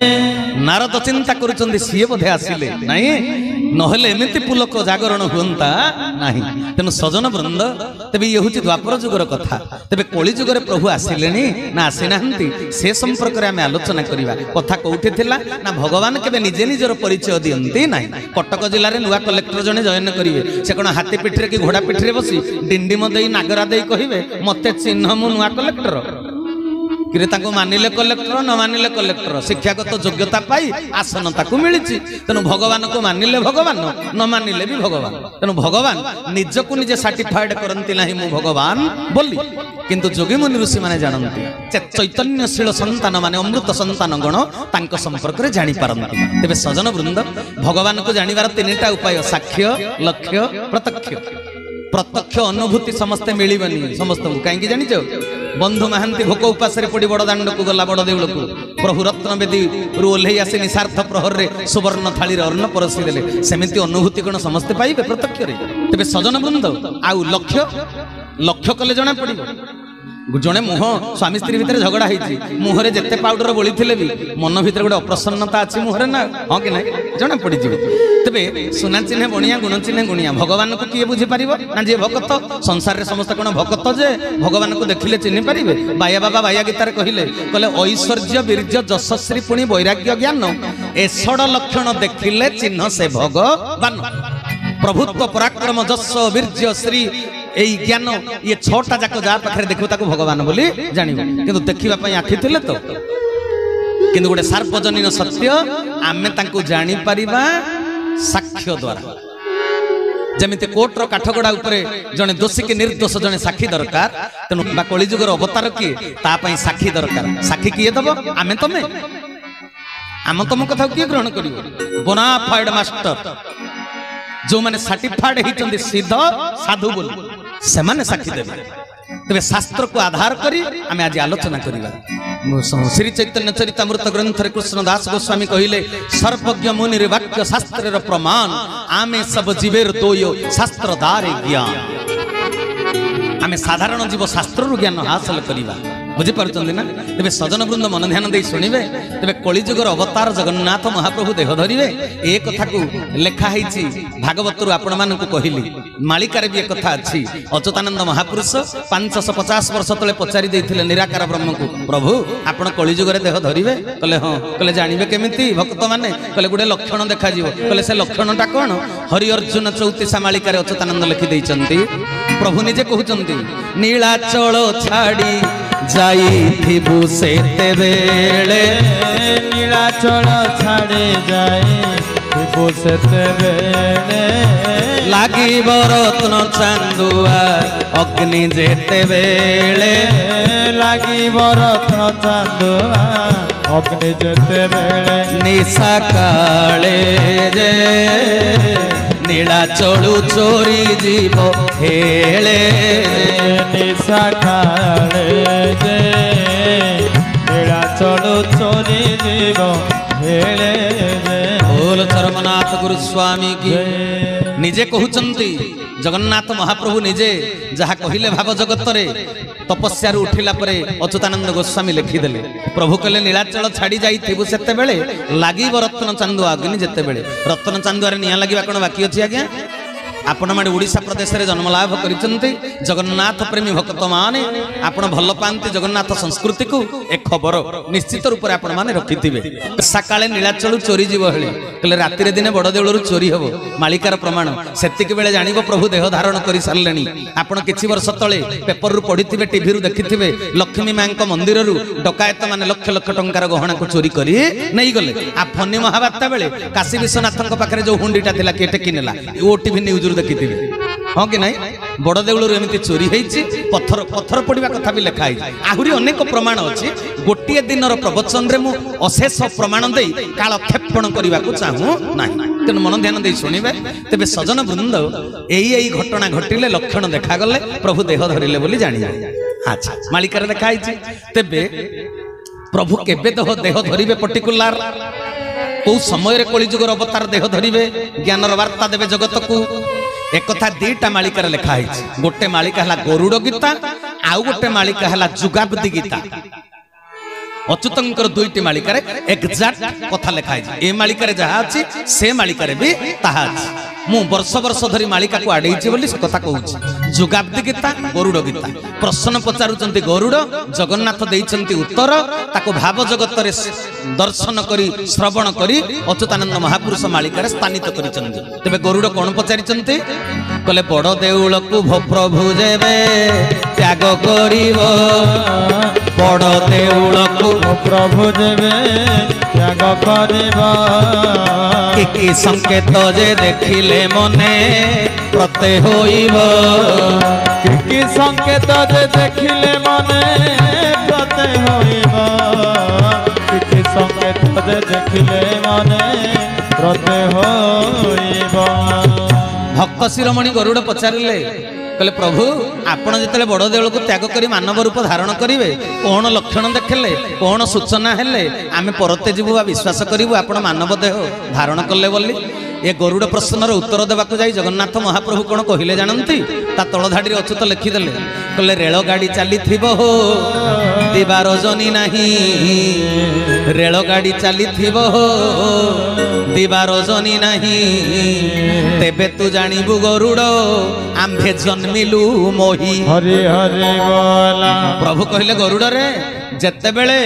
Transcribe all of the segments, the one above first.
नारद चिंता करुचंदी सीए बोधे आसिले नहीं नहले एमिति पुलक जागरण हुंता नहीं तेनु सजन वृंद तेबे ये होची द्वापर जुगर कथा तेबे कली जुगर प्रभु आसिलेनी ना आसी नाहंती से संपर्क रे आमे आलोचना करिवा कथा कोउठी थिला ना भगवान केबे निजे निजर परिचय दियंती नाही कटक जिल्ला रे नुवा कलेक्टर जने जॉइन करिवे से कोन हाथी पिठरे की घोड़ा पिठरे बसी डिंडी मदेई नागरा देई कहिवे मते चिन्ह मु नुवा कलेक्टर कि मानिले कलेक्टर न मानिले कलेक्टर शिक्षागत योग्यता पाई आसन ताकू मिली तेणु भगवान को मानिले भगवान न मानिले भी भगवान तेणु भगवान निजक निजे सर्टिफाइड करती ना मु भगवान बोली किंतु जोगी मुनि ऋषि माने जानती चैतन्यशील संतान माने अमृत संतान गण तांको संपर्क रे जानि पारंती तेबे सजन वृंद भगवान को जानिबार तीनटा उपाय साक्ष्य लक्ष्य प्रत्यक्ष प्रत्यक्ष अनुभूति समस्ते मिलबनी समस्त कहीं जानी बंधु महांती भोक उपास पड़ी बड़ दांड को गला बड़ देउल को प्रभु रत्न बेदी रु ओल्है आसी निसार्थ प्रहर रे सुवर्ण थाली अन्न परसी देले सेमिति अनुभूति कोन समस्ते पाइबे प्रत्यक्ष रे तेबे सजन वृंद आउ लक्ष्य लक्ष्य कले जना पड़िबो जड़े मुह स्वामी स्त्री भितर झगड़ा होती मुहरे जिते पाउडर बोली भी मन भीतर गोटे अप्रसन्नता अच्छी मुहरे ना हाँ कि ना जना पड़ तेरे सुना चिन्हे बणिया गुण चिन्हे गुणिया भगवान को किए बुझीपार ना जी भगत संसार में समस्त कौन भगत जे भगवान को देखिले चिन्ह पारे बाया बाबा बाया गीतार कहले कहले ऐश्वर्य वीर्य यशस्वी पुणी वैराग्य ज्ञान एषड लक्षण देखिले चिन्ह से भगवान प्रभुत्व पराक्रम जश वीर्य श्री यही ज्ञान ये छटा जाक जा पाखे देखू ताको भगवान बोली जानिबो किंतु देखिबा पई आखि थिले तो किंतु गोटे सार्वजनीन सत्य आमे तांको जानि परिबा साक्ष्य द्वारा जमिते कोर्ट रो काठगोड़ा उपरे जने दोषी के निर्दोष जने साक्षी दरकार तेनु बा कली जुगर अवतार की ता पई साक्षी दरकार साक्षी किए दबो आमे तमे आम तम कथा किए ग्रहण करिवो बोनाफाइड मास्टर जो माने सर्टिफाइड होइचंदी सिद्ध साधु बोली से माने साक्षी देबे तबे शास्त्र को आधार करी आमे आज आलोचना करिबा श्री चैतन्य चरितामृत ग्रंथ रे कृष्णदास गोस्वामी कहिले सर्वज्ञ मुनि वाक्य शास्त्र रे प्रमाण आमे सब जीवेर दोयो शास्त्र दारे ज्ञान आमे साधारण जीव शास्त्र रो ज्ञान हासिल करिबा बुझी पारुचंदी ना तेबे सजन वृंद मन ध्यान दे शुणिबे तेबे कलिजुगर अवतार जगन्नाथ महाप्रभु देह धरिबे ए कथा को लेखा हैछि भागवत रु आपण मान को कहिली मालिकार भी एक कथा अछि अच्युतानंद महापुरुष 550 वर्ष तले पचारि देथिले निराकार ब्रह्म को प्रभु आपण कलिजुगर देह धरिबे कहले हां कहले जानिबे केमिति भक्त माने कहले गुडे लक्षण देखा जीवो कहले से लक्षणटा कोन हरि अर्जुन 34 मालिकार अच्युतानंद लिखि दैचंती प्रभु निजे कहउचंती नीलाचल छाड़ी जाई थिबु सेते बेले नीलाचल छाड़े जाई थिबु सेते बेले लागिब रत्न चांदुआ अग्नि जेते बेले लागिब रत्न चांदुआ अग्नि जेते बेले निशा काले जे नीलाचलु चोरी जीव हेले निशा काले जे नीलाचलु चोरी जीव हेले बोल चरमनाथ गुरु स्वामी की निजे कहउचंती जगन्नाथ महाप्रभु निजे जहा कहिले भाव जगत रे तपस्या उठिला परे अच्युतानंद गोस्वामी लिखिदेले प्रभु कहले नीलाचल छाड़ी जाई थिबु सेते बेले लागिब रत्न चांदुआ अग्नि जेते बेले रत्न चांदुआ रे निया लागिबा कोन बाकी अछि आज्ञा आपण माने ओडिशा प्रदेश रे जन्म लाभ करिसंती जगन्नाथ प्रेमी भक्त माने आपण भल पांती जगन्नाथ संस्कृति को एक खबर निश्चित रूप रे आपण माने रखिथिबे सकाळे नीलाचल चोरी जीव हेले कहले राति रे दिने बड़ देउलरु चोरी हबो मालिकार प्रमाण सेतिक बेले जानिबो प्रभु देह धारण करि सारलेनी आपण किछि वर्ष तळे पेपर रु पढिथिबे टीवी रु देखिथिबे लक्ष्मी मांक मंदिर रु डकायत माने लक्ष लक्ष टंकार गहना को चोरी करी नै गले आ फनी महावार्ता बेले काशी विश्वनाथक पाखरे जो हुंडीटा थिला के टेकी नेला ओ टीवी न्यूज देखी हाँ कि नहीं बड़ देउलर एमती चोरी होती पत्थर पत्थर पड़ा कथा भी लिखाई आहरी अनेक प्रमाण अच्छी गोटे दिन प्रवचन रे मु अशेष प्रमाण दे कालक्षेपण करने को चाहूँ ना तेणु मन ध्यान दे शुणवे तेरे सजन वृंद यही घटना घटिले लक्षण देखागले प्रभु देह धरिले बोली जानी अच्छा मालिकार देखाई तेबे प्रभु केबे देह धरिबे पर्टिकुलर कौ समय कलिजुगर अवतार देह धरिबे ज्ञानर वार्ता देवे जगत को एक कथा दीटा मालिकार लिखाई गोटे मालिका है गरुड़ गीता आउ गोटे मालिका है जुगाब्दी गीता अच्युतंकर दुईटी मालिकार एक्जाक्ट कथा लिखाई ए मालिकार जहाँ अच्छी से मालिकार भी ताहा अच्छी मु वर्ष वर्ष धरी मालिका को आड़े बोली से कथा कहूँ जुगाब्दी गीता गरुड़ गीता प्रश्न पचारुचंती गरुड़ जगन्नाथ देइचंती उत्तर ताको भाव जगत रे दर्शन करी श्रवण करी अच्युतानंद महापुरुष मालिकार स्थानित करिचंती तेबे गरुड़ कोन पचारिचंती कले बड़ देउल को प्रभु जेबे त्याग करिवो बड़ देउल को प्रभु जेबे त्याग करिवो कि संकेत जे देखिले मने प्रत्यय होइबो कि संकेत जे देखिले मने प्रत्यय होइबो कि संकेत जे देखिले मने प्रत्यय होइबो भक्त शिरोमणि गरुड़ पचारिले कहले प्रभु आपण जिते बड़ देउल को त्याग करी मानव रूप धारण करेंगे कौन लक्षण देखले कौन सूचना हेले आमे परते जीवु बा विश्वास करूँ आपण मानव देह धारण कले बोली ए गरुड़ प्रश्नर उत्तर देवाक जाई जगन्नाथ महाप्रभु कौन कहले जानती ता तल धाड़ी अच्युत लिखिदेले कहले रेलगाड़ी चली हो दिवा रजनी नहीं रेलगाड़ी चली हो दिवा रजनी नहीं तेबे तू जानिबु गरुड़ आम्भे जन्मिलु मोही हरे हरे बोला प्रभु कहले गरुड़ रे जेते बेले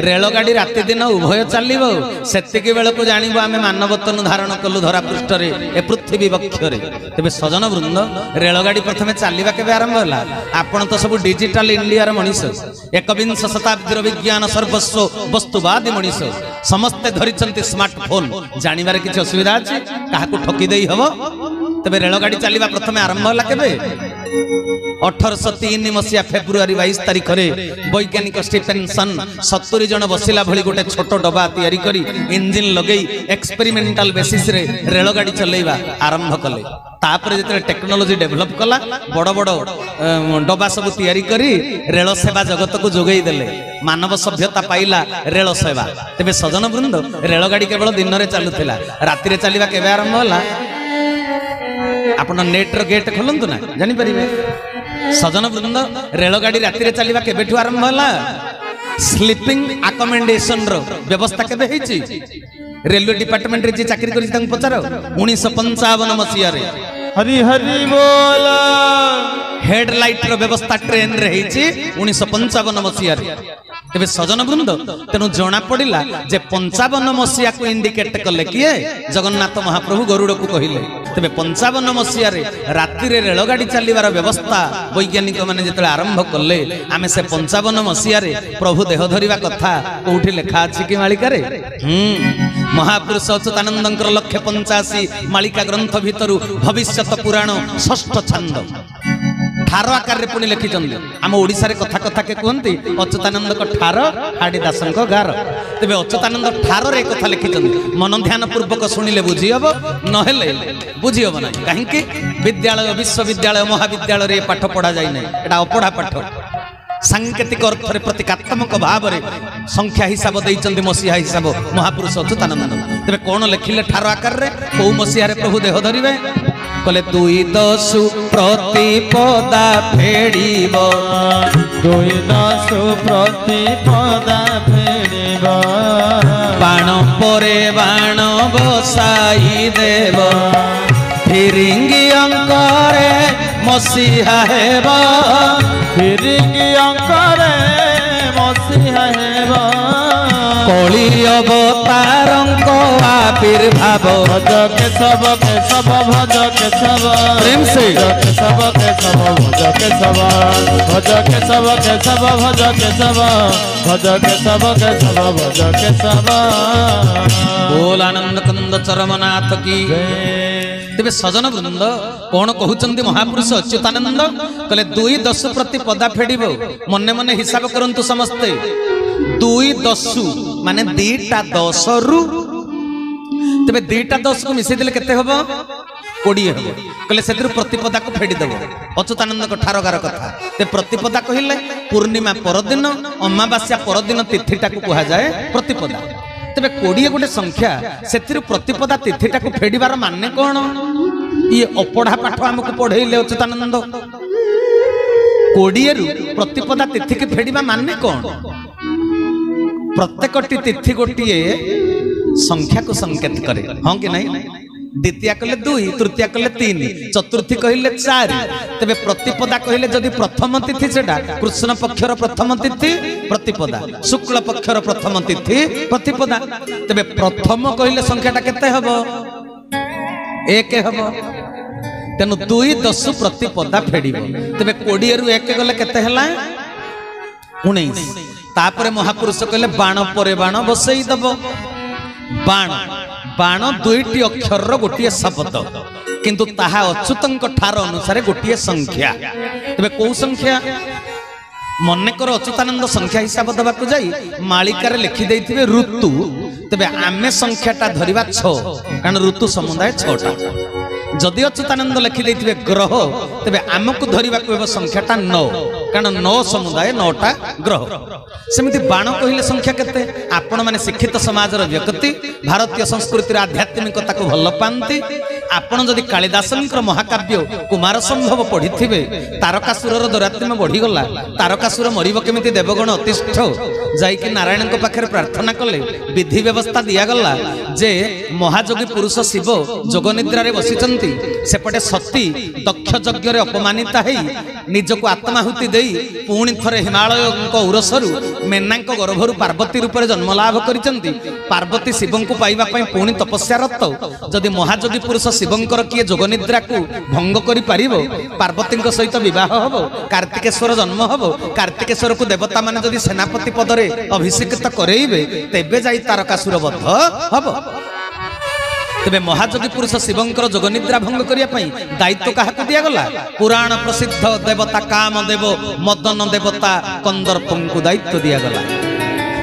रेलगाड़ी राति दिन उभय चलिबो सेतिके बेले को जानिबो आमे मानवतन धारण कलु धरा पृष्ठ रे ए पृथ्वी वक्षरे तेबे सजन वृंद रेलगाड़ी प्रथमे चलिबा केबे आरंभ होला आपण तो सब डिजिटल इंडिया रे मनीष एकविंश शताब्दी विज्ञान सर्वस्व वस्तुवादी मनीष समस्ते धरिचंती स्मार्टफोन जानिबार किछि असुविधा अछि काहाकू ठकी देई हबो तेबे रेलगाड़ी चलिबा प्रथमे आरंभ होला केबे 1803 मसीहा फेब्रुआरी 22 तारिख रे वैज्ञानिक स्टीफेनसन 70 जन बसिला भली गोटे छोट डबा तैयारी करी इंजिन लगेई एक्सपेरिमेंटल बेसिस रे रेलगाड़ी चलेइबा आरंभ कले तापर जेते टेक्नोलॉजी डेवलप कला बड़ बड़ डबा सब तैयारी करी रेल सेवा जगत को जोगई देले मानव सभ्यता पाइला रेल सेवा तेबे सजन वृंद रेलगाड़ी केवल दिन रे चलुथिला राति रे चलिबा केबे आरंभ होला आपण नेट रो गेट खोलंतु ना जानि परिबे सजन वृंद रेलगाड़ी राति रे चलिबा केबेठु आरंभ होला स्लीपिंग अकोमोडेशन रो व्यवस्था केबे हेची रेलवे डिपार्टमेंट रे जे चाकरी करि तंग पचारो 1955 मसिया रे हरि हरि बोला हेडलाइट रो व्यवस्था ट्रेन रे हेची 1955 मसिया रे तेबे सजन वृंद तेनु जना पड़िला जे 55 मसिया को इंडिकेट कले किए जगन्नाथ महाप्रभु गरुड़ को कहिले तेबे 55 मसिया रे राति रे रेलगाड़ी चलिबार व्यवस्था वैज्ञानिक माने जेतले आरंभ कले आमे से 55 मसिया रे प्रभु देह धरिबा कथा कोठी लेखा अछि कि मालिका रे महापुरुष अच्युतानंदंकर 185 मालिका ग्रंथ भितरु भविष्यत पुराण षष्ठ छंद ठार आकार पुणी लिखिंट आम ओडिशा रे कथा कथा के कहती अच्युतानंद को ठार हाड़ीदास गार तेज अच्युतानंद ठार रे कथा लिखिंट मन ध्यान पूर्वक शुणिले बुझी हम नहेले बुझी हम ना कहीं विद्यालय विश्वविद्यालय महाविद्यालय पाठ पढ़ा जाए ना एटा अपढ़ा पाठ सांकेतिक अर्थ रे प्रतीकात्मक भाव रे संख्या हिसाब देइचंदी मसीहा हिसाब महापुरुष अच्युतानंद तेरे कौन लिखिले ठार आकार रे को मसीहा रे प्रभु देह धरिबे कले 210 प्रतिपदा फेड़ीब 210 प्रतिपदा फेड़ीब बाण परे बाण बसाई देव फिरिंगी अंकरे मसीहा हेब फिरिंगी अंकरे मसीहा हेब कली अवतारंक आविर्भाव भज केशव केशव भज केशव प्रेम से केशव केशव भज केशव भज केशव केशव भज केशव भज केशव केशव भज केशव बोल आनंद कंद चरमनाथ की तेरे सजन वृंद कौन कहते महापुरुष अच्युतानंद कहले 210 प्रति पदा फेड़ब मने मने हिसाब करंतु समस्ते 210 माने 2टा 10 रु तेरे 2टा 10 को मिसई देले केते हबो 20 हबो कहले से प्रतिपदा को फेड़ी देबो अच्युतानंद को ठारगार कथा ते प्रतिपदा कहिले पूर्णिमा परदिन अमावास्या परदिन तिथिटा को कहा जाए प्रतिपदा तेरे 20 गोटे संख्या से प्रतिपदा तिथिटा को फेड़बार माने कौन ये अपढ़ा पाठ आमको पढ़ेले अच्युतानंद 20 रु प्रतिपदा तिथि के फेड़बा माने कौन प्रत्येकटी तिथि गोटे संख्या को संकेत करे हाँ कि नहीं द्वितीया कहले 2 तृतीया कहले 3 चतुर्थी कहले 4 तेबे प्रतिपदा कहले जदि प्रथम तिथि सेटा कृष्ण पक्षर प्रथम तिथि प्रतिपदा शुक्ल पक्षर प्रथम तिथि प्रतिपदा तेबे प्रथम कहले संख्याटा केते हबो 1 हबो तेनु 2 10 प्रतिपदा फेडिबो तेबे 20 रु 1 गले केते हला 19 तापरे महापुरुष कहले बाण परे बाण बसई दबो बाण बाण 2टी अक्षर गोटे शब्द किंतु ताहा अच्युतंक ठार अनुसार गोटे संख्या तेबे को संख्या मनकर अच्युतानंद संख्या हिसाब दबाक जाई मालिकार लिखि देथिबे ऋतु तेबे आमे संख्याटा धरिबा 6 कारण ऋतु समुदाय 6टा जदि अच्युतानंद लिखि देथिबे ग्रह तेबे आमको धरिबा को संख्याटा 9 कारण 9 समुदाय 9टा ग्रह सेमिति बाण कहिले संख्या केते आपण माने शिक्षित समाजर व्यक्ति भारतीय संस्कृतिर आध्यात्मिकता को भल पांती आपण जदि कालिदासंकर महाकाव्य कुमार संभव पढ़िथिबे तारकासुरर दौरात्म्य बढ़ी गला तारकासुर मरिब केमिति देवगण अतिष्ठ जाइकि नारायण पाखे प्रार्थना कले विधि व्यवस्था दिया गला जे महाजोगी पुरुष शिव जोगनिद्रा रे बसिचंती सेपटे सती दक्ष यज्ञ रे अपमानिता हेई निजको आत्माहुति देई पुणी थरे हिमालय उरसरु मेनांक गर्भरु पार्वती रूप जन्म लाभ करिचंती पार्वती शिवं को पाइबा पई पुणी तपस्या रत जदि महाजोगी पुरुष शिवंकर किए जोगनिद्रा को भंग करि पारिबो पार्वती सहित विवाह हबो कार्तिकेश्वर जन्म हबो कार्तिकेश्वर को देवता माने जदि सेनापति पद रे अभिषेकित करेइबे तेबे जाई तारकासुर बध हबो तेबे महाजोगी पुरुष शिवंकर जोगनिद्रा भंग करिया पई दायित्व काहाकु दिया गला पुराण प्रसिद्ध देवता कामदेव मदन देवता कंदर्पंकु दायित्व दिया गला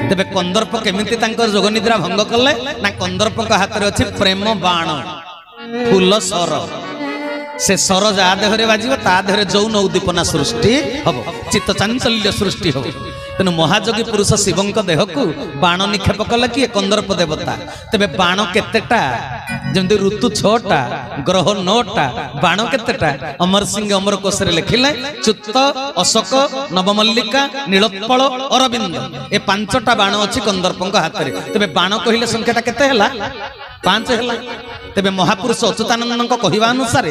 तेबे कंदर्प केमिति तांकर जोगनिद्रा भंग कले ना कंदर्पक हाथ रे अछि प्रेम बाण फूल सर से सर जा देहरे बाजिब ता देहरे जौन उद्दीपना सृष्टि हबो चित्त चांचल्य सृष्टि हबो तेणु महाजोगी पुरुष शिवंक देह को बाण निक्षेप कले कि कंदर्प देवता तेबे बाण केतेटा जमती ऋतु 6टा ग्रह 9टा बाण केतेटा अमर सिंह अमर कोश रे लिखिले चुत्त अशोक नवमल्लिका नीलोत्पल अरविंद ए 5टा बाण अछि कंदर्पंक हाथ रे तेबे बाण कहिले संख्याटा केते हला 5 हला तेबे महापुरुष अच्युतानंद कहवा अनुसार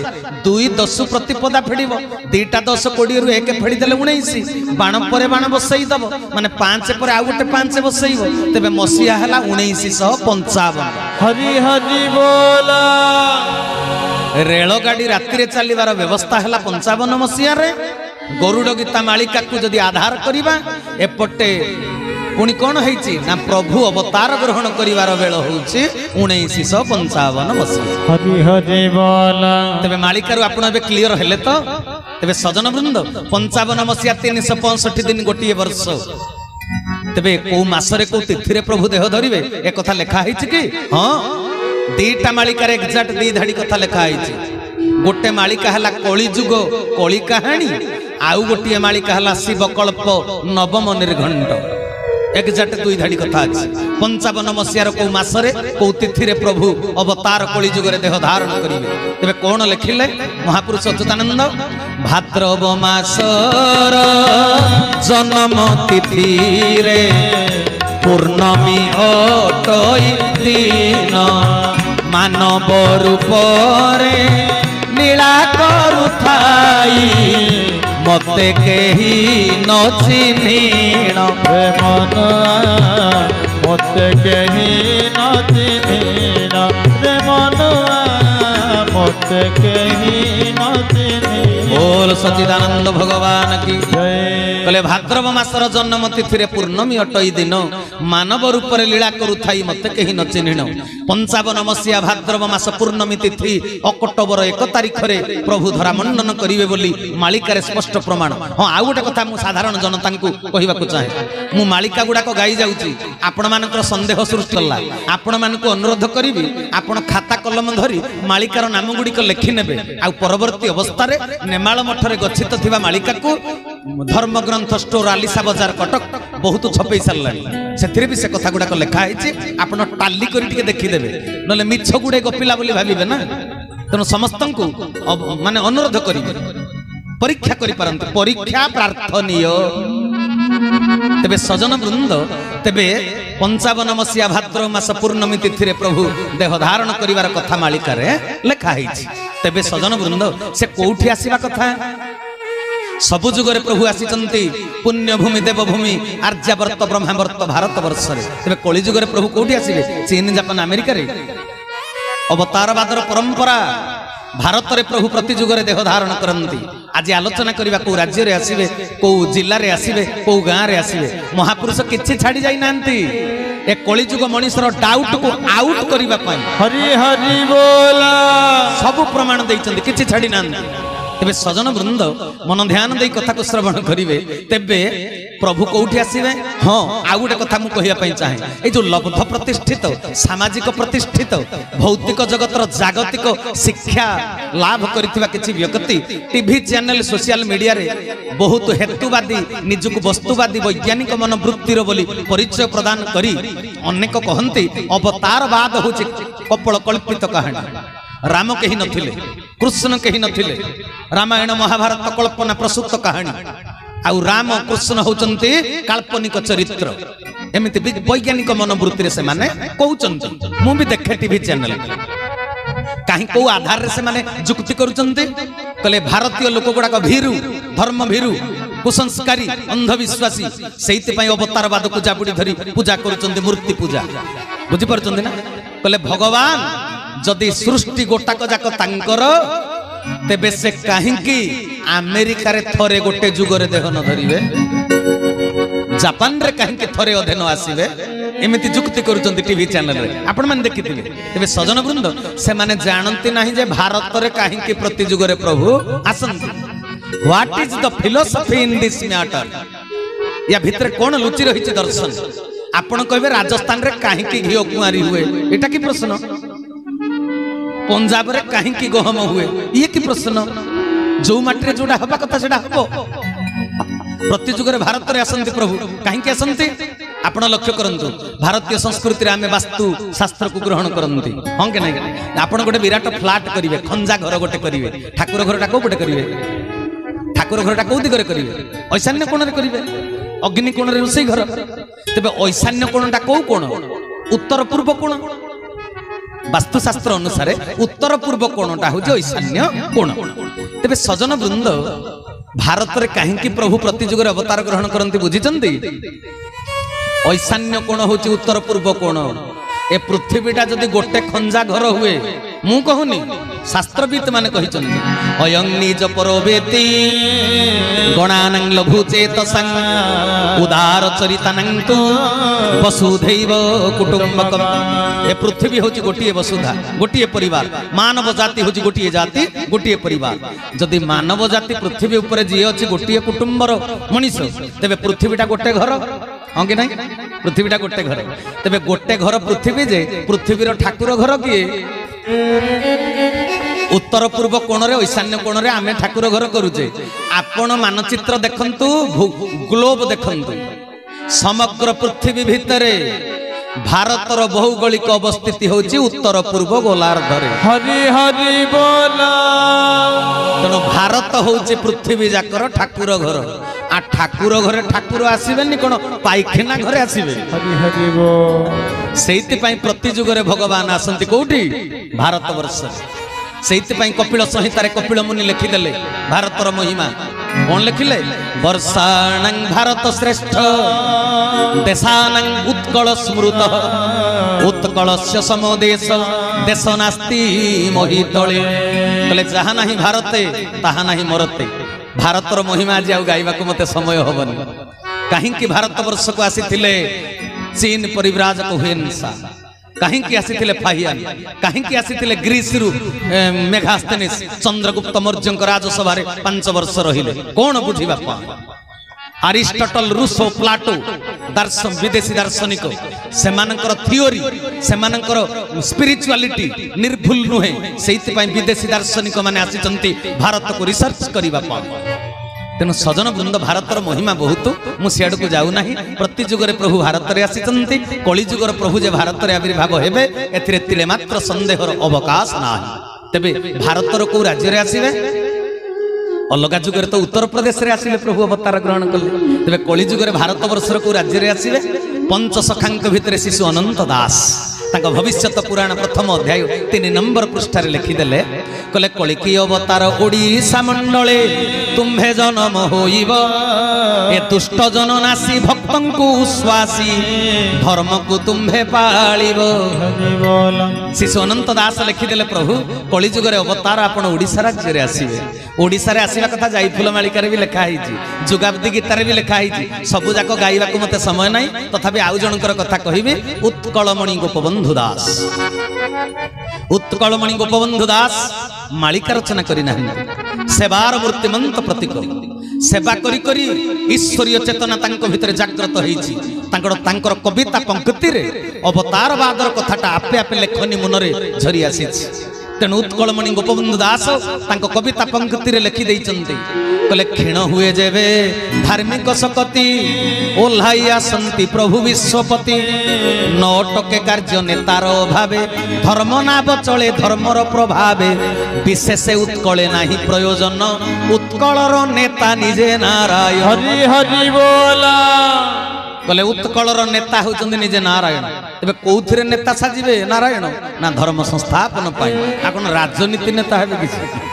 2 10 प्रतिपदा फेडिबो 2टा 10 20 रु 1 फेडी देले 19 बाण परे बाण बसई दबो माने 5 परे आ गोटे 5 बसईबो तेबे मसिया हला 1955 हरि हरि बोला रेल गाड़ी राति रे चलीबार व्यवस्था हला 55 मसिया रे गरुड़ गीता मालिका को जदि आधार करिबा एपटे पुणी कौन है ना प्रभु अवतार ग्रहण करिवार बेल होउछि 1955 मसिया हरि हरि बोला तेबे मालिकार आपण एबे क्लियर हेले तो तेबे सजन वृंद 55 मसिया 365 दिन गोटे वर्ष तेबे को मासरे को तिथि रे प्रभु देह धरिबे ए कथा लिखा हिछि कि हां 2टा मालिकार एक्जाक्ट 2 धाड़ी कथा लिखा हिछि गोटे मालिका हला कली जुग कली कहानी आउ गोटे मालिका हला शिवकल्प नवम निर्घंट एक्जाक्ट 2 धाड़ी कथा अछि 55 मसियार को मासरे को तिथि रे प्रभु अवतार कली जुग रे देह धारण करिवे तेबे कोन लिखिले महापुरुष अच्युतानंद भाद्रव मासर जन्म तिथि रे पूर्णमी अटई दिन मानव रूप रे लीला करुथाई मते केही न चिन्हिण मन मते केही न चिन्हिण रे मन मते केही न चिन्हिण बोल सच्चिदानंद भगवान की कले भाद्रव मासर जन्म तिथि रे पूर्णमी अटई दिन मानव रूप रे लीला करुथाई मते केही न चिन्हिण 55 मसिया भाद्रव मास पूर्णमी तिथि अक्टोबर 1 तारिख रे प्रभु धरा मंडन करिवे बोली मालिकार स्पष्ट प्रमाण हां आ गोटे कथा मु साधारण जनता को कहिबा को चाहे मु मालिका गुडा को गाई जाउची आपण मानकर संदेह सृष्टि होला आपण मान को अनुरोध करिवि आपण खाता कलम धरी मालिकार नाम गुडी को लिखि नेबे आ परवर्ती अवस्था रे नेमाल मठ रे गच्छित थिबा मालिका को धर्म ग्रंथ स्टोर आलिसा बाजार कटक बहुत छपई सारलानी सेथिरे भी से कथा गुडा को लिखा हिची आपण टाली करी टिके देखि देबे नले मिछ गुडे गपिला बोली भाबिबे ना तेणु समस्त को माने अनुरोध करिवे परीक्षा करि परंतु परीक्षा प्रार्थनीय तेबे सजन वृंद तेबे 55 मसीहा भाद्र मास पूर्णमी तिथि प्रभु देह धारण करिवार कथा मालिकार लेखा है। तेबे सजन वृंद से कोठी आसीबा कथा सबु जुगरे प्रभु आसीचंती पुण्य भूमि देव भूमि आर्यावर्त ब्रह्मावर्त भारत वर्ष रे। तेबे कली जुगरे प्रभु कोठी आसीबे चीन जापान अमेरिका रे। अवतारवादर परंपरा भारत रे प्रभु प्रति जुगरे देह धारण करती। आज आलोचना करबा को राज्य रे आसीबे को जिल्ला रे आसीबे को गाँ रे आसीबे महापुरुष किछि छाड़ी जाई नांती ए कलिजुग मनुष्यर डाउट को आउट करबा पई हरि हरि बोला सब प्रमाण दैचंती किछि छाड़ी नांती। तेबे सजन वृंद मन ध्यान दे कथा को श्रवण करिवे तेबे प्रभु कोठी आसीबे। हाँ आउ गोटे कथा मु कहिया पई चाहे ए जो लब्ध प्रतिष्ठित सामाजिक प्रतिष्ठित भौतिक जगतर जागतिक शिक्षा लाभ करिथिबा किछि व्यक्ति टीवी चैनल सोशल मीडिया रे बहुत हेतुवादी निजुक वस्तुवादी वैज्ञानिक मनोवृत्तिर बोली परिचय प्रदान करी अनेक कहंती अवतारवाद होछि कपल कल्पित कहानी। राम कहीं नथिले कृष्ण कहीं नथिले रामायण महाभारत कल्पना प्रसूत कहानी आउ राम कृष्ण होचंती काल्पनिक चरित्र एमिति वैज्ञानिक मनोवृत्ति रे से माने कहउचंती। मु भी देखे टीवी चैनल कहीं को आधार रे से माने जुक्ति करूचंती कले भारतीय लोक गुडा भीरु धर्म भीरु कुसंस्कारी अंधविश्वासी सेइति पई अवतारवाद को जाबुडी धरी पूजा करूचंती मूर्ति पूजा बुझी परचंती ना कले भगवान जदि सृष्टि गोटाक जाक तांकर तेबे से काहींकी अमेरिका रे थरे गोटे जुगरे देह न धरिवे जापान रे काहींकी थरे अधे न आसीबे एमिति जुक्ति करूचंती टीवी चैनल रे आपण माने देखिथिबे। तेबे सजन वृंद से माने जानंती नाही जे भारत रे काहींकी प्रति जुगरे प्रभु आसंती। What is the philosophy in this matter या भितर कोन लुचि रहिछि दर्शन। आपण कहबे राजस्थान रे काहींकी घिओ कुआरी हुए एटा की प्रश्न। पंजाब रे काहींकी गहम हुए ये की प्रश्न। जो माटी रे जोडा हबा कथा सेडा हबो। प्रति जुगरे भारत रे आसंती प्रभु काहींकी आसंती आपण लक्ष्य करंतु भारतीय संस्कृति रे आमे वास्तु शास्त्र को ग्रहण करंती। हां के नै आपण गोटे विराट फ्लैट करिवे खंजा घर गोटे करिवे ठाकुर घरटा को गोटे करिवे ठाकुर घरटा को दिगरे करिवे ऐशान्य कोण रे करिवे अग्नि कोण रे रोसई घर। तबे ऐशान्य कोणटा को कोण उत्तर पूर्व कोण वास्तुशास्त्र अनुसार उत्तर पूर्व कोणटा हो ईशान्य कोण। तेबे सजन वृंद भारत रे काहींकी प्रभु प्रति जुगरे अवतार ग्रहण करंती बुझिचंती। ईशान्य कोण होची उत्तर पूर्व कोण। ए पृथ्वीटा जदि गोटे खंजा घर हुए मु कहूनी शास्त्रविद माने कहिचंती अयं निज परोवेति गणानं लघु चेतसं उदार चरितनं तु वसुधैव कुटुंबकम। ए पृथ्वी होची गोटिए वसुधा गोटिए परिवार मानव जाति होची गोटिए जाति गोटिए परिवार। जदि मानव जाति पृथ्वी ऊपर जी अछि गोटिए कुटुंबर मनीष तेबे पृथ्वीटा गोटे घर हाँ कि नहीं पृथ्वीटा गोटे घर। तेबे गोटे घर पृथ्वी जे पृथ्वीर ठाकुर घर किए उत्तर पूर्व कोण रे ईशान्य कोण रे आमे ठाकुर घर करूचे। आपण मानचित्र देखंतु ग्लोब देखंतु समग्र पृथ्वी भितरे भारतर भौगोलिक अवस्थिति होची उत्तर पूर्व गोलार्ध रे। हरि हरि बोला तेणु भारत होची पृथ्वी जाकर ठाकुर घर आ ठाकुर घरे ठाकुर आसीबेनी कोन पाइखेना घरे आसीबे। हरि हरि बोल सेइति पई प्रति जुगरे भगवान आसंती कोठी भारत वर्ष। सेइति पई कपिल संहितारे कपिल मुनि लिखिदेले भारतर महिमा कोन लिखिले वर्षाणं भारत श्रेष्ठ देशानं उत्कल स्मृत उत्कलस्य समो देश देश नास्ति मोहितले कले जहा नाही भारते ताहा नाही मरते। भारतर महिमा आज आउ गाइबा को मते समय होबनी। काहींकी भारत वर्ष को आसीथिले चीन परिव्राजक हुएन्सा काहींकी आसीथिले फाहियान काहींकी आसीथिले ग्रीस रु मेघास्थनीस चंद्रगुप्त मौर्यंक राजसभा रे 5 वर्ष रहिले कोन बुझी बापा। अरिस्टोटल रूसो प्लाटो दर्शन विदेशी दार्शनिक सेमानकर थियोरी सेमानकर स्पिरिचुअलिटी निर्भुल नुहे सेइति पई विदेशी दार्शनिक माने आसीचंती भारत को रिसर्च करिबा पा। तेणु सजन वृंद भारतर महिमा बहुत मु सियाड़ को जाऊ नाही। प्रति जुगरे प्रभु भारत रे आसीचंती कली जुगर प्रभु जे भारत रे आविर्भाव हेबे एथिरे तिले मात्र संदेहर अवकाश नाही। तबे भारतर को राज्य रे आसीबे अलगा जुगरे तो उत्तर प्रदेश रे आसिले प्रभु अवतार ग्रहण कले तेबे कली जुगरे भारत वर्षर को राज्य रे आसिले पंच सखांक भितरे शिशु अनंत दास तांको भविष्यत पुराण प्रथम अध्याय 3 नंबर पृष्ठ रे लिखिदेले कले कलिकी अवतार ओडिशा मंडले तुम्भे जन्म होइब ए दुष्ट जन नासी भक्तन को स्वासी धर्म को तुम्भे पालिब शिशु अनंत दास लिखिदेले प्रभु कली जुगरे अवतार आपण ओडिशा राज्य रे आसीबे ओडिशा रे आसीबा कथा जाई फुलमालिका रे भी लिखा हिची जुगाब्दी गीता रे भी लिखा हिची सबु जाक गाइबा को मते समय नाही तथापि आउ जनकर कथा कहिबे उत्कलमणि गोपबंधु दास उत्कलमणि गोपबंधु दास मालिका रचना करी नाही सेवार मूर्तिमंत प्रतीक सेवा करी करी ईश्वरीय चेतना तांको भितरे जागृत होईची तांकर कविता पंक्ति रे अवतार बादर कथाटा आपे आपे लेखनी मुनरे झरी आसीची तेणु उत्कलमणि गोपबंधु दास तांको कविता पंक्ति रे लिखि दैचंती कले क्षीण हुए जेबे धार्मिक सकति ओल्हाई आसंती प्रभु विश्वपति नटके कार्य नेतार भावे धर्म नाब चले धर्मर प्रभावे विशेष उत्कले नाही प्रयोजन उत्कलर नेता निजे नारायण हरि हरि बोला कले उत्कलर नेता होचंदी निजे नारायण तेबे कोउथिरे नेता साजिबे नारायण ना धर्म संस्थापन पाई आपण राजनीति नेता हेबे किछि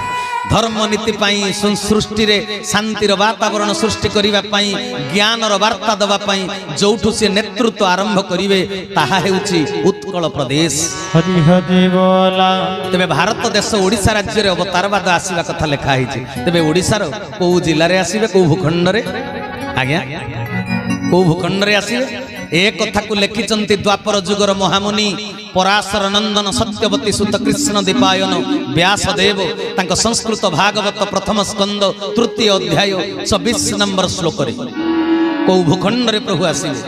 धर्म नीति पाई सृष्टि रे शांतिर वातावरण सृष्टि करिवा पाई ज्ञानर वार्ता दवा पाई जोठु से नेतृत्व आरंभ करिवे ताहा हेउची उत्कल प्रदेश हरि हरि बोला तेबे भारत देश ओडिशा राज्य रे अवतारवाद आसीबा कथा लेखा हिची तेबे ओडिसा रो को जिल्ला रे आसीबे को भूखंड रे आज्ञा को भूखंड रे आसीबे ए कथा को लिखिचंती द्वापर जुगर महामुनि पराशर नंदन सत्यवती सुत कृष्ण दीपायन व्यासदेव तांको संस्कृत भागवत प्रथम स्कंद तृतीय अध्याय 24 नंबर श्लोक रे को भूखंड रे प्रभु आसीबे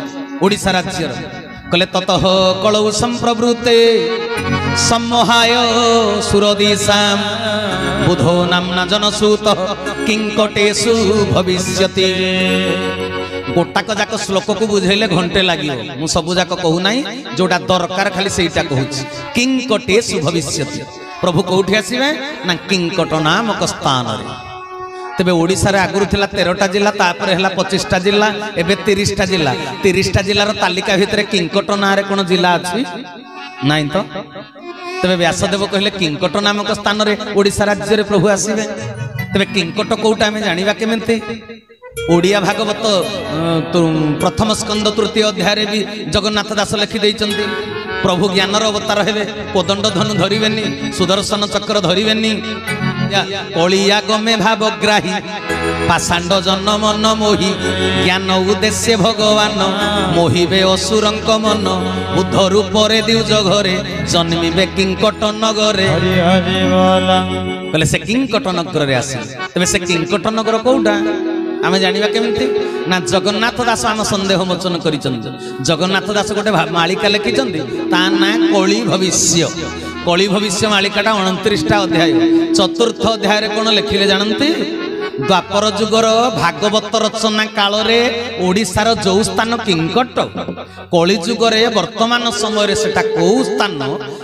ओडिशा राज्य रे कले ततः कलौ संप्रवृते सम्मोहाय सुरदिशाम बुधो नामना जनसूत किंकटेषु भविष्यति गोटाक जाक श्लोक को बुझेले घंटे लागियो मु सबु जाक कहू नाही जोटा दरकार खाली सेटा कहूची किंकटेषु भविष्यति प्रभु कोठी आसीबे ना किंकट नामक स्थान रे तेबे ओडिसा रे आगुरु थिला 13टा जिल्ला तापर हैला 25टा जिल्ला एबे 30टा जिल्ला 30टा जिल्लार तालिका भितरे किंकट ना रे कोन जिल्ला अछि नाही तो तेबे व्यासदेव कहले किंकट नामक स्थान रे ओडिसा राज्य रे प्रभु आसीबे तेबे किंकट कोउटा हमें जानिबा केमेंते ओडिया भागवत प्रथम स्कंद तृतीय अध्याय भी जगन्नाथ दास लिखि दैचंती प्रभु ज्ञानर अवतार हेबे कोदंड धनु धरिबेनी सुदर्शन चक्र धरिबेनी कलिया गमे भावग्राही पाषांड जन मन मोहि ज्ञान उद्देश्य भगवान मोहिबे असुरंक मन बुद्ध रूप रे द्विज घरे जन्मिबे किंकट नगरे हरि हरि बोला कहले से किंकट नगर रे आसी तबे से किंकट नगर कोउटा आमे जानिबा केमिति ना जगन्नाथ दास आम संदेह मोचन करिचंती जगन्नाथ दास गोटे मालिका लिखिचंती ता ना कली भविष्य मालिकाटा 29टा अध्याय चतुर्थ अध्याय रे कोन लिखिले जानंती द्वापर जुगर भागवत रचना काल रे ओडिसार जो स्थान किंकट कली जुगरे वर्तमान समय रे सेटा को स्थान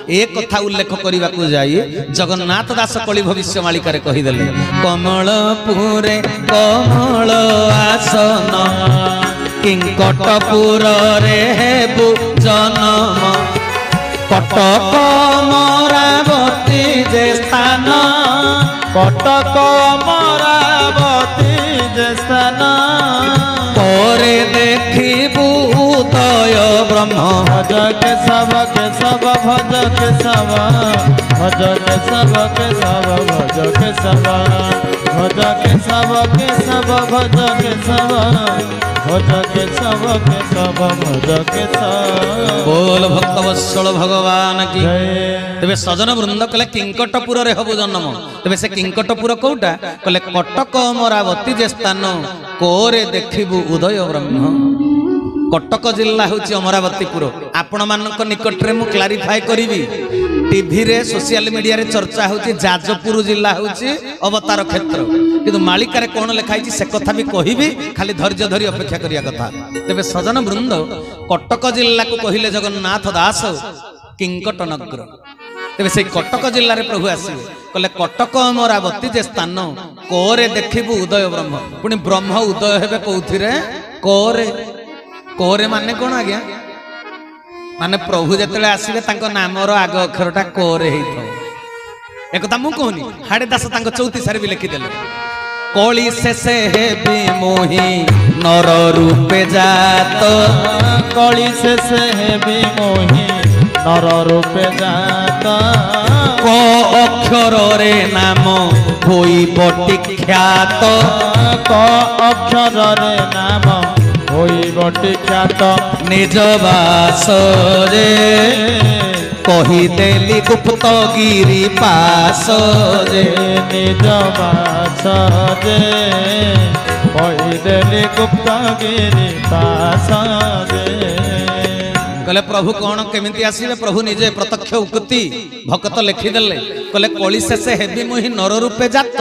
ए कथा उल्लेख करबा को जाई जगन्नाथ दास कली भविष्य मालिका रे कहि देले कमलपुरे कमल आसन किंकटपुर रे हेबु जन्म कटक मरावती जे स्थान कटक मरावती जे स्थान परे देखिबु उदय ब्रह्म भज के सब भज के सब भज के सब भज के सब भज के सब भज के सब भज के सब भज के सब बोल भक्तवत्सल भगवान की तेबे सजन वृंद कले किंकटपुर रे हबु जन्म तेबे से किंकटपुर कोउटा कले कटक अमरावती जे स्थान कोरे देखिबु उदय ब्रह्म कटक जिल्ला होची अमरावतीपुर आपण मानक निकट रे मु क्लारिफाई करिवि टीवी रे सोशल मीडिया रे चर्चा होची जाजपुर जिल्ला होची अवतार क्षेत्र किंतु मालिका रे कोन लिखाई से कथा भी कहिबि खाली धैर्य धरी अपेक्षा करिया कथा तेबे सजन वृंद कटक जिल्ला को कहिले जगन्नाथ दास किंकट नगर तेरे से कटक जिले में प्रभु आसवे कहले कटक अमरावती जे स्थान कोरे देखिबू उदय ब्रह्म पुणी ब्रह्म उदय हेबे कौथिरे कोरे कोरे माने कौन आज्ञा माने प्रभु जेतले आसीबे तांको नामर आग अक्षरटा कोरे हेइथो एकता मु कहनी हाड़े दास तांको 34 भी लिखिदेले कली शेषे हेबी मोहि नर रूपे जात कली शेषे हेबी मोहि नर रूपे जात को अक्षर रे नाम होइबटी ख्यात को अक्षर रे नाम होइबटी ख्यात निज बास रे कहिदेली गुप्त गिरी पास रे निज बास रे कहिदेली गुप्त गिरी पास रे कहले प्रभु कौन केमिति आसीबे प्रभु निजे प्रत्यक्ष उक्ति भक्त लिखिदेले कहले कली शेषे हेबी मोहि नर रूपे जात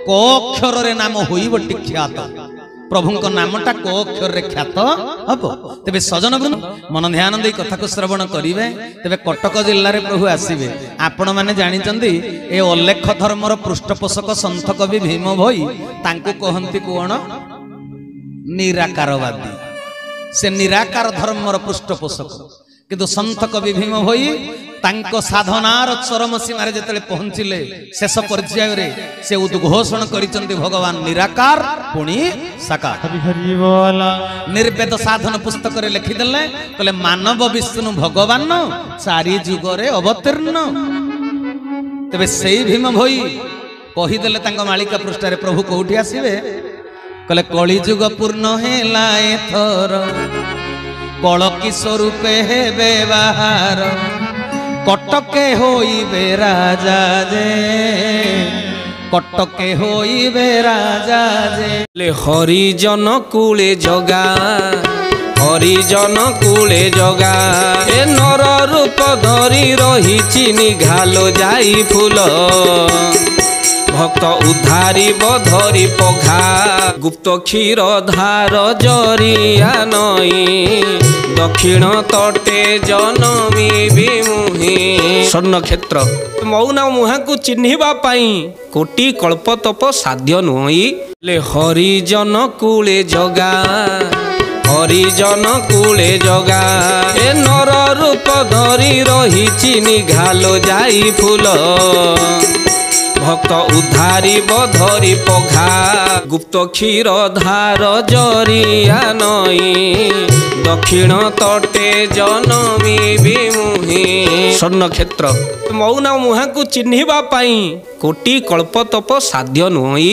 को अक्षर रे नाम होइबटी ख्यात प्रभु नामटा को अक्षर रे ख्यात हम तेरे सजन वृंद मन ध्यान दे कथा को श्रवण करेंगे तेरे कटक जिले में प्रभु आसवे आपण मैंने जानते ए अलेख धर्मर पृष्ठपोषक सन्थ कवि भीम भोई तांको कहती कौन निराकारवादी से निराकार धर्मर पृष्ठपोषक किंतु सन्थ कवि भीम भोई तांको साधनार चरम सीमार जेतले पहुंचिले शेष पर्याय रे से उद्घोषण करिसंती भगवान निराकार पुणी साकार हरि हरि बोल निर्वेद साधन पुस्तक रे लिखिदेले कहले मानव विष्णु भगवान चारि जुग रे अवतीर्ण तबे सेई भीम भोई कहिदेले तांको मालिका पृष्ठ रे प्रभु कोठी आसीबे कहले कली जुग पूर्ण हेला एथर कलकी स्वरूपे हेबे बाहार कटके होइबे राजा जे कटके होइबे राजा जे हरिजन कूले जगा हरिजन कूले जगा ए नर रूप धरी रही निघालो जाई फूल भक्त उद्धारी बधरी पघा गुप्त क्षीर धार जरिया नई दक्षिण तटे जनमी विमुहि स्वर्ण क्षेत्र मौना मुहा को चिन्हिबा पाई कोटि कल्प तप साध्य नुई ले हरिजन कूले जगा हरिजन कूले जगा ए नर रूप धरी रही निघालो जाई फूल भक्त उद्धारी बधरी पघा गुप्त क्षीर धार जरिया नई दक्षिण तटे जनमी विमुहि स्वर्ण क्षेत्र मौना मुहा को चिन्हिबा पाई कोटि कल्प तप साध्य नुई।